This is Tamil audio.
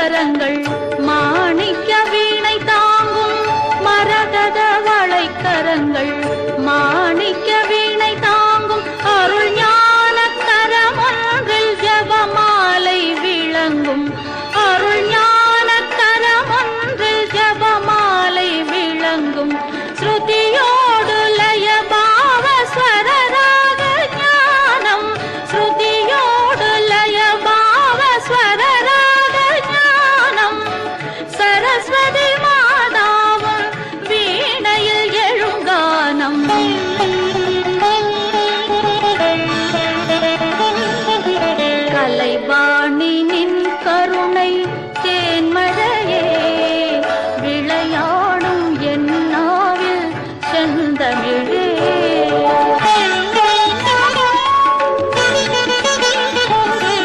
கரங்கள் மாணிக்க வீணை தாங்கும் மரகத வளைக்கரங்கள் மாணிக்க வீணை தாங்கும் அருள் ஞான கரமொன்றில் ஜபமாலை விளங்கும் அருள் ஞான கரமொன்றில் ஜபமாலை விளங்கும் ஸ்ருதியோடு லய பாவ ஸ்வரராக ஞானம் ஸ்ருதியோடு லய பாவ ஸ்வரராக ஞானம் சரஸ்வதி மாதாவும் வீணையில் எழுங்கானம் கலைவாணி